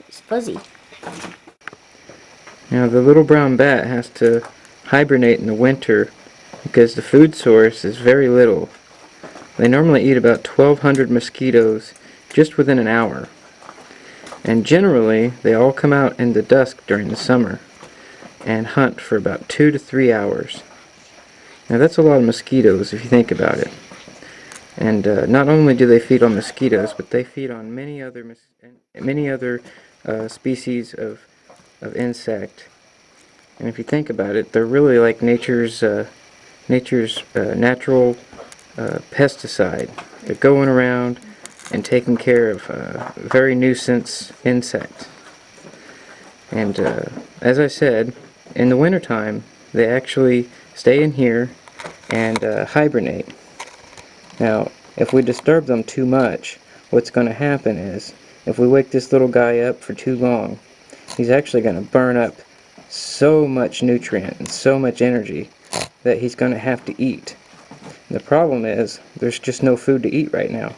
It's fuzzy. Now the little brown bat has to hibernate in the winter because the food source is very little. They normally eat about 1,200 mosquitoes just within an hour. And generally, they all come out in the dusk during the summer and hunt for about 2 to 3 hours. Now that's a lot of mosquitoes if you think about it. And not only do they feed on mosquitoes, but they feed on many other species of insect. And if you think about it, they're really like nature's natural pesticide. They're going around and taking care of very nuisance insects. And as I said, in the wintertime, they actually stay in here and hibernate. Now, if we disturb them too much, what's going to happen is, if we wake this little guy up for too long, he's actually going to burn up so much nutrient and so much energy that he's going to have to eat. And the problem is, there's just no food to eat right now.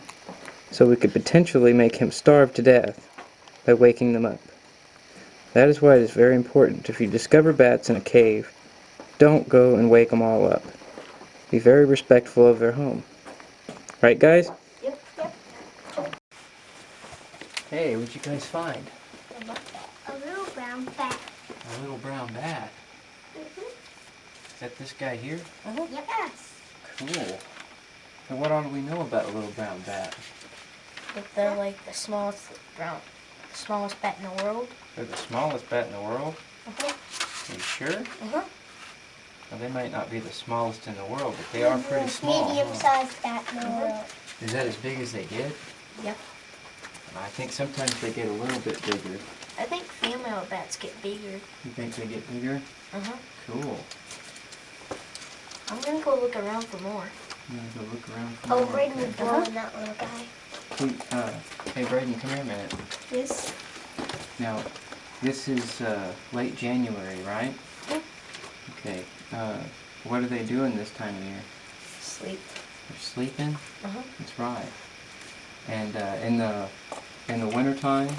So we could potentially make him starve to death by waking them up. That is why it is very important, if you discover bats in a cave, don't go and wake them all up. Be very respectful of their home. Right, guys? Yep. Hey, what'd you guys find? A little brown bat. A little brown bat. Is that this guy here? Yes. Cool. And what all do we know about a little brown bat? That they're like the smallest bat in the world. They're the smallest bat in the world? Uh-huh. Are you sure? Uh-huh. Well, they might not be the smallest in the world, but they are pretty small. Medium-sized bat in the world. Is that as big as they get? Yep. I think sometimes they get a little bit bigger. I think female bats get bigger. You think they get bigger? Uh-huh. Cool. I'm gonna go look around for more. I'm gonna go look around for Oh, more. Braden was blowing that little guy. Hey, Braden, come here a minute. Yes. Now, this is late January, right? Yep. Okay. What are they doing this time of year? Sleep. They're sleeping? Uh-huh. That's right. And in the wintertime,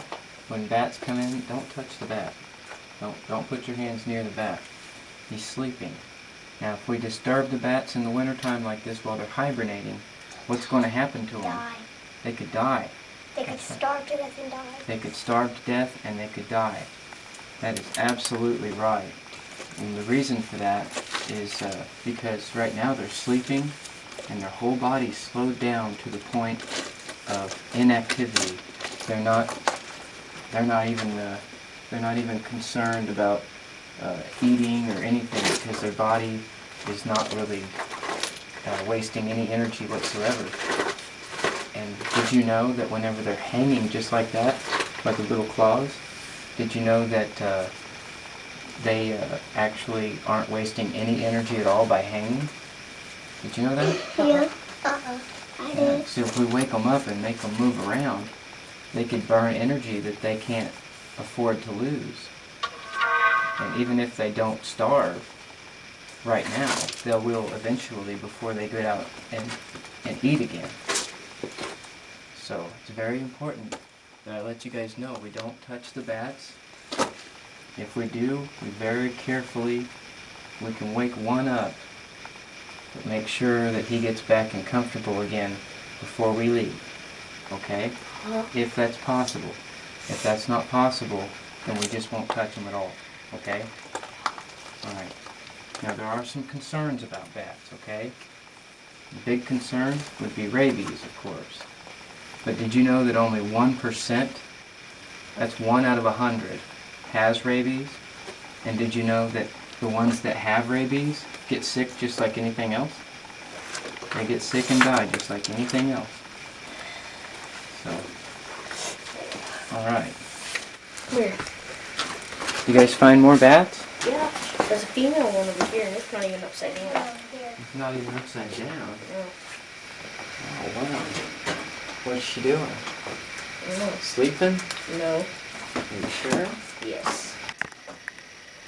when bats come in, don't touch the bat. Don't put your hands near the bat. He's sleeping. Now, if we disturb the bats in the wintertime like this while they're hibernating, what's going to happen to them? Die. They could die. They could starve to death and die. They could starve to death and they could die. That is absolutely right. And the reason for that is because right now they're sleeping and their whole body's slowed down to the point of inactivity. They're not even concerned about eating or anything because their body is not really wasting any energy whatsoever. And did you know that whenever they're hanging just like that, by the little claws, did you know that they actually aren't wasting any energy at all by hanging? Did you know that? Yeah. I Yeah. did. So if we wake them up and make them move around, they could burn energy that they can't afford to lose. And even if they don't starve right now, they will eventually before they get out and eat again. So it's very important that I let you guys know we don't touch the bats. If we do, we very carefully, we can wake one up, but make sure that he gets back and comfortable again before we leave. Okay? If that's possible. If that's not possible, then we just won't touch him at all. Okay? Alright. Now there are some concerns about bats, okay? The big concern would be rabies, of course. But did you know that only 1%, that's 1 out of 100, has rabies? And did you know that the ones that have rabies get sick just like anything else? They get sick and die just like anything else. So, alright. Where? You guys find more bats? Yeah. There's a female one over here, and it's not even upside down. It's not even upside down. No. Oh, wow. What's she doing? No. Sleeping? No. Are you sure? Yes.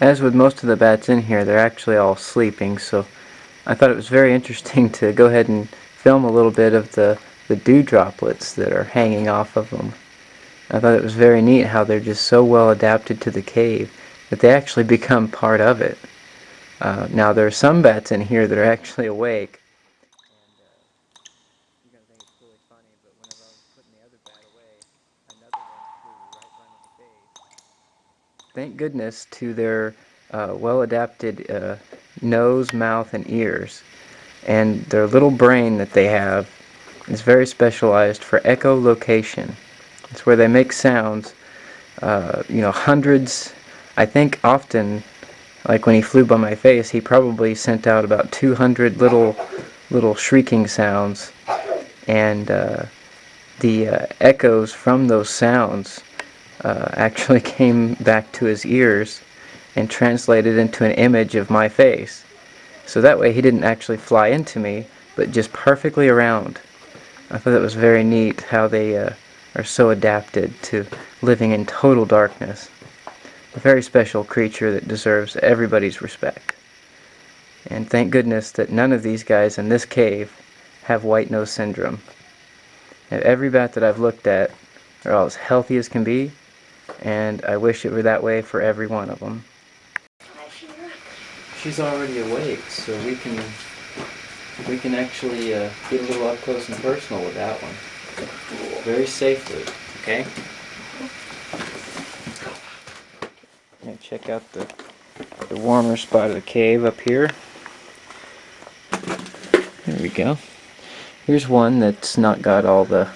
As with most of the bats in here, they're actually all sleeping, so I thought it was very interesting to go ahead and film a little bit of the dew droplets that are hanging off of them. I thought it was very neat how they're just so well adapted to the cave that they actually become part of it. Now there are some bats in here that are actually awake. You're going to think it's really funny, but whenever I was putting the other bat away, another one flew right by my face. Thank goodness to their well-adapted nose, mouth, and ears. And their little brain that they have is very specialized for echolocation. It's where they make sounds, hundreds, I think often, like when he flew by my face, he probably sent out about 200 little shrieking sounds. And the echoes from those sounds actually came back to his ears and translated into an image of my face. So that way he didn't actually fly into me, but just perfectly around. I thought that was very neat how they are so adapted to living in total darkness. A very special creature that deserves everybody's respect. And thank goodness that none of these guys in this cave have white nose syndrome. Every bat that I've looked at are all as healthy as can be, and I wish it were that way for every one of them. She's already awake, so we can actually get a little up close and personal with that one. Very safely, okay? Now check out the warmer spot of the cave up here. There we go. Here's one that's not got all the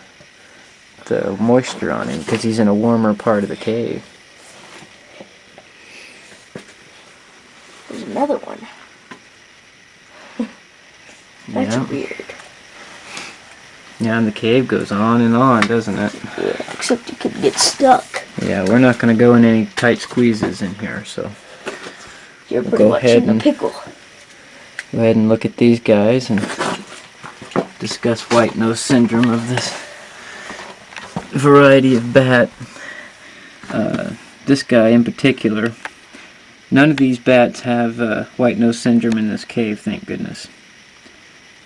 moisture on him because he's in a warmer part of the cave. There's another one. That's weird. Yeah, and the cave goes on, doesn't it? Yeah, except you could get stuck. Yeah, we're not going to go in any tight squeezes in here, so You're pretty much in a pickle. Go ahead and look at these guys and discuss white nose syndrome of this variety of bat. This guy in particular none of these bats have white nose syndrome in this cave, thank goodness.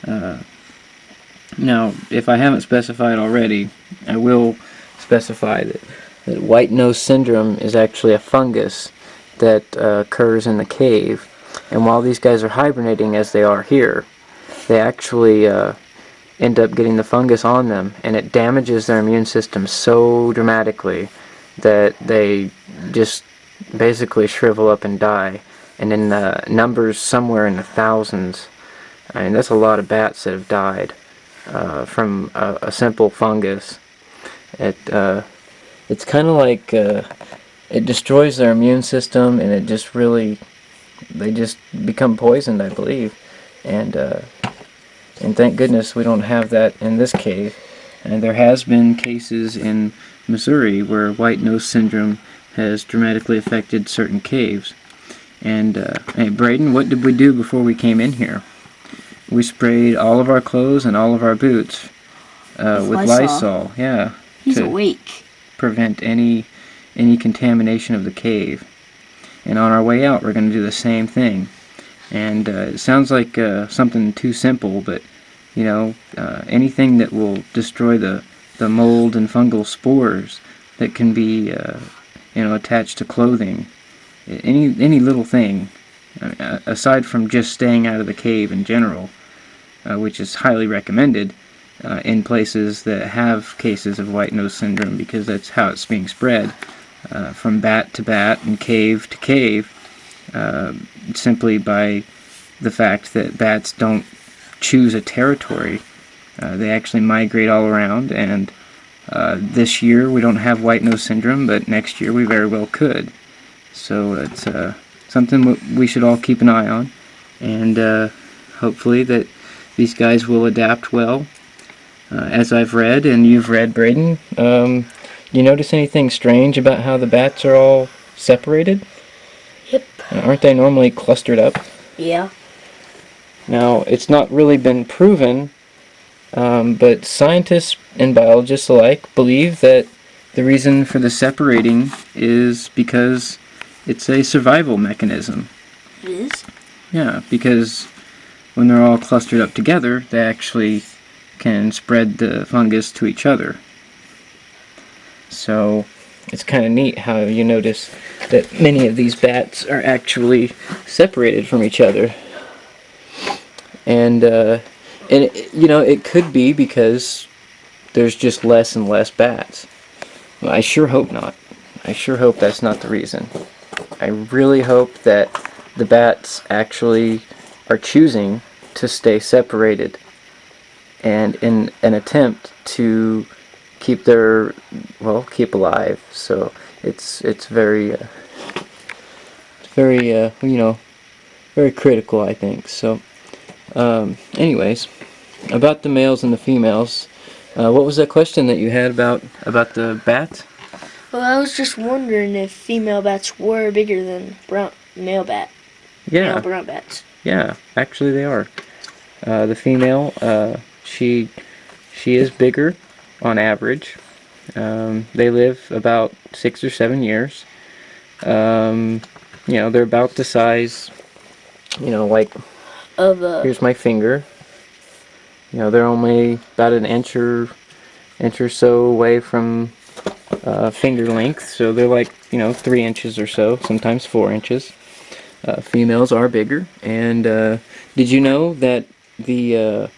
Now, if I haven't specified already, I will specify that white nose syndrome is actually a fungus that occurs in the cave. And while these guys are hibernating as they are here, they actually end up getting the fungus on them, and it damages their immune system so dramatically that they just basically shrivel up and die. And in numbers somewhere in the thousands. I mean, that's a lot of bats that have died from a simple fungus. It's kind of like it destroys their immune system, and it just really, they just become poisoned, I believe. And thank goodness we don't have that in this cave. And there has been cases in Missouri where white nose syndrome has dramatically affected certain caves. And hey, Braden, what did we do before we came in here? We sprayed all of our clothes and all of our boots with Lysol. Yeah. He's to awake. prevent any contamination of the cave. And on our way out, we're going to do the same thing. And it sounds like something too simple, but you know, anything that will destroy the mold and fungal spores that can be attached to clothing, any little thing, aside from just staying out of the cave in general, which is highly recommended in places that have cases of white nose syndrome, because that's how it's being spread from bat to bat and cave to cave, simply by the fact that bats don't choose a territory. They actually migrate all around, and this year we don't have white nose syndrome, but next year we very well could. So it's something we should all keep an eye on, and hopefully that these guys will adapt well. As I've read, and you've read, Braden, you notice anything strange about how the bats are all separated? Yep. Aren't they normally clustered up? Yeah. Now, it's not really been proven, but scientists and biologists alike believe that the reason for the separating is because it's a survival mechanism. It is? Yeah, because when they're all clustered up together, they actually can spread the fungus to each other. So it's kind of neat how you notice that many of these bats are actually separated from each other. And it could be because there's just less and less bats. Well, I sure hope not. I sure hope that's not the reason. I really hope that the bats actually are choosing to stay separated, and in an attempt to keep keep alive. So it's very very critical, I think. So anyways, about the males and the females, what was that question that you had about the bats? Well, I was just wondering if female bats were bigger than male brown bats. Yeah, actually they are. The female, she is bigger on average. They live about 6 or 7 years. They're about the size, like Of here's my finger. They're only about an inch or so away from finger length, so they're like 3 inches or so, sometimes 4 inches. Females are bigger, and did you know that the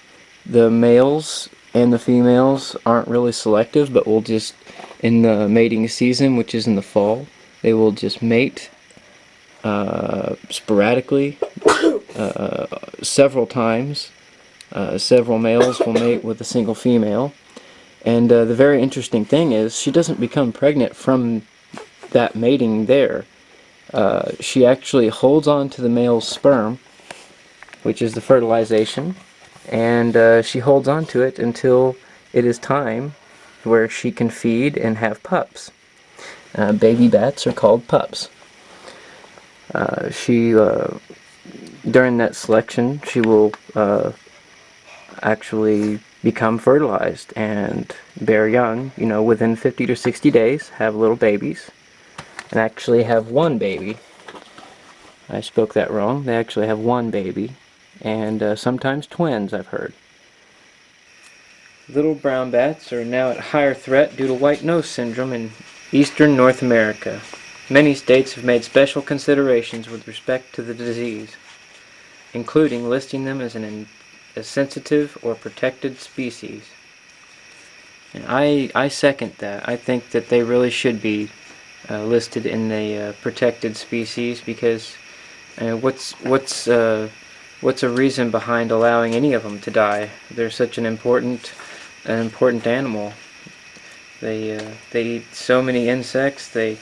males and the females aren't really selective, but will just, in the mating season, which is in the fall, they will just mate sporadically several times. Several males will mate with a single female, and the very interesting thing is she doesn't become pregnant from that mating there. She actually holds on to the male's sperm, which is the fertilization, and she holds on to it until it is time where she can feed and have pups. Baby bats are called pups. During that selection, she will actually become fertilized and bear young, within 50 to 60 days, have little babies, and actually have one baby. I spoke that wrong. They actually have one baby, and sometimes twins, I've heard. Little brown bats are now at higher threat due to white nose syndrome in eastern North America. Many states have made special considerations with respect to the disease, including listing them as a sensitive or protected species. And I second that. I think that they really should be listed in the protected species, because what's a reason behind allowing any of them to die? They're such an important animal. They eat so many insects. They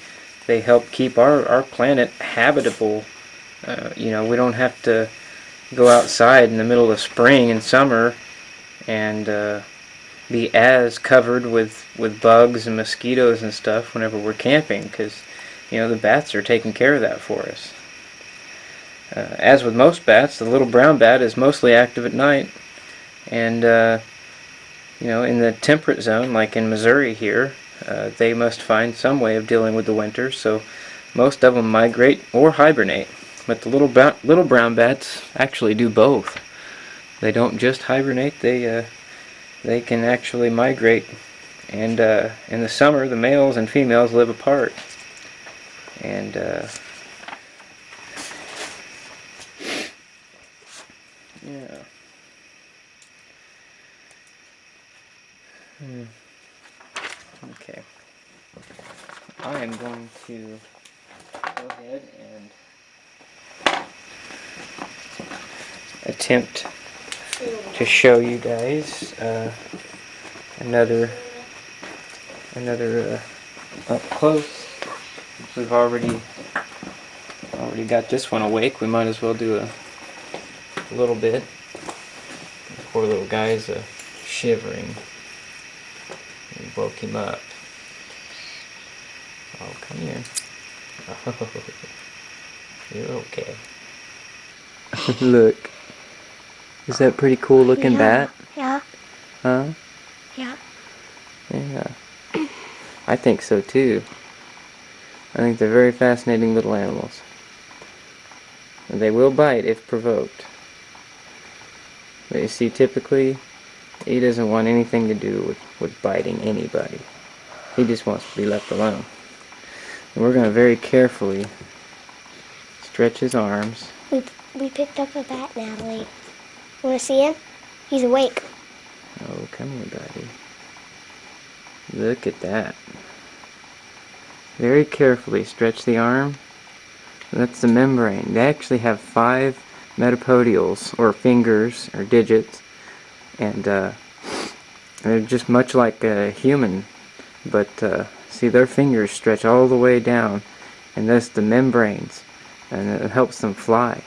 help keep our planet habitable. We don't have to go outside in the middle of spring and summer and be as covered with bugs and mosquitoes and stuff whenever we're camping, because the bats are taking care of that for us. As with most bats, the little brown bat is mostly active at night, and in the temperate zone, like in Missouri here, they must find some way of dealing with the winter, so most of them migrate or hibernate. But the little brown bats actually do both. They don't just hibernate, they can actually migrate, and in the summer the males and females live apart. And yeah. Okay. I am going to go ahead and attempt to show you guys another up close. We've already got this one awake. We might as well do a little bit. The poor little guy's shivering. We woke him up. Oh, come here. Oh, you're okay. Look. Is that pretty cool looking bat? Yeah. Huh? Yeah. Yeah. I think so too. I think they're very fascinating little animals. And they will bite if provoked. But you see, typically, he doesn't want anything to do with biting anybody. He just wants to be left alone. And we're going to very carefully stretch his arms. We picked up a bat, Natalie. Want to see him? He's awake. Oh, come here, buddy. Look at that. Very carefully stretch the arm. That's the membrane. They actually have 5 metapodials, or fingers, or digits, and they're just much like a human, but see, their fingers stretch all the way down, and that's the membranes, and it helps them fly.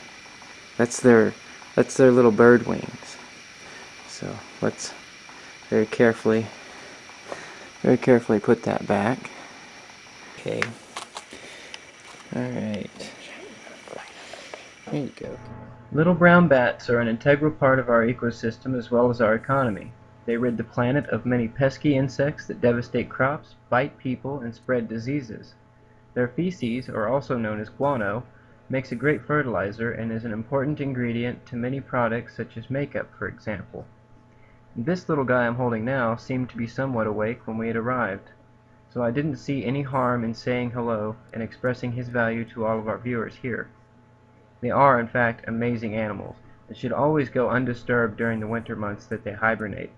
That's their little bird wings. So let's very carefully put that back. Okay. Alright. There you go. Little brown bats are an integral part of our ecosystem as well as our economy. They rid the planet of many pesky insects that devastate crops, bite people, and spread diseases. Their feces, or also known as guano, makes a great fertilizer and is an important ingredient to many products such as makeup, for example. This little guy I'm holding now seemed to be somewhat awake when we had arrived, so I didn't see any harm in saying hello and expressing his value to all of our viewers here. They are, in fact, amazing animals and should always go undisturbed during the winter months that they hibernate.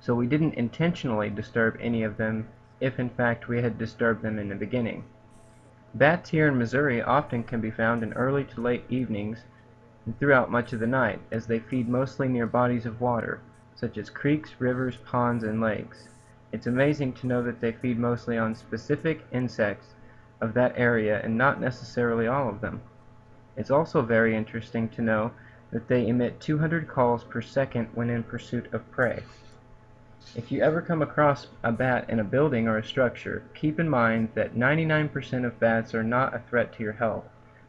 So we didn't intentionally disturb any of them if in fact we had disturbed them in the beginning. Bats here in Missouri often can be found in early to late evenings and throughout much of the night, as they feed mostly near bodies of water, such as creeks, rivers, ponds, and lakes. It's amazing to know that they feed mostly on specific insects of that area and not necessarily all of them. It's also very interesting to know that they emit 200 calls per second when in pursuit of prey. If you ever come across a bat in a building or a structure, keep in mind that 99% of bats are not a threat to your health.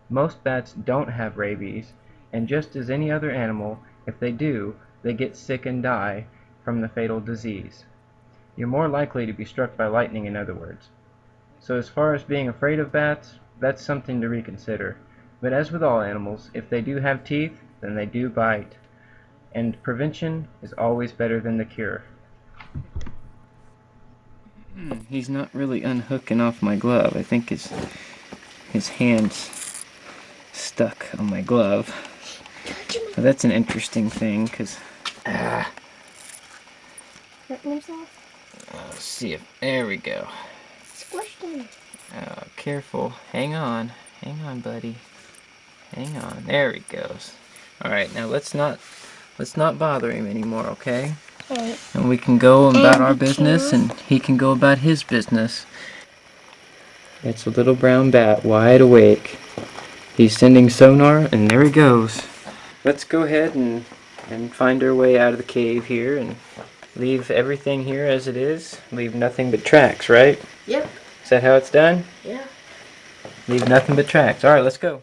Most bats don't have rabies, and just as any other animal, if they do, they get sick and die from the fatal disease. You're more likely to be struck by lightning, in other words. So as far as being afraid of bats, that's something to reconsider. But as with all animals, if they do have teeth, then they do bite. And prevention is always better than the cure. He's not really unhooking off my glove. I think his hand's stuck on my glove. So that's an interesting thing, because Hurting himself? let's see if there we go. Squished him. Oh, careful. Hang on, buddy. Hang on. There he goes. All right, now let's not bother him anymore, okay? Right. And we can go about our business, and he can go about his business. It's a little brown bat, wide awake. He's sending sonar, and there he goes. Let's go ahead and find our way out of the cave here, and leave everything here as it is. Leave nothing but tracks, right? Yep. Is that how it's done? Yeah. Leave nothing but tracks. All right, let's go.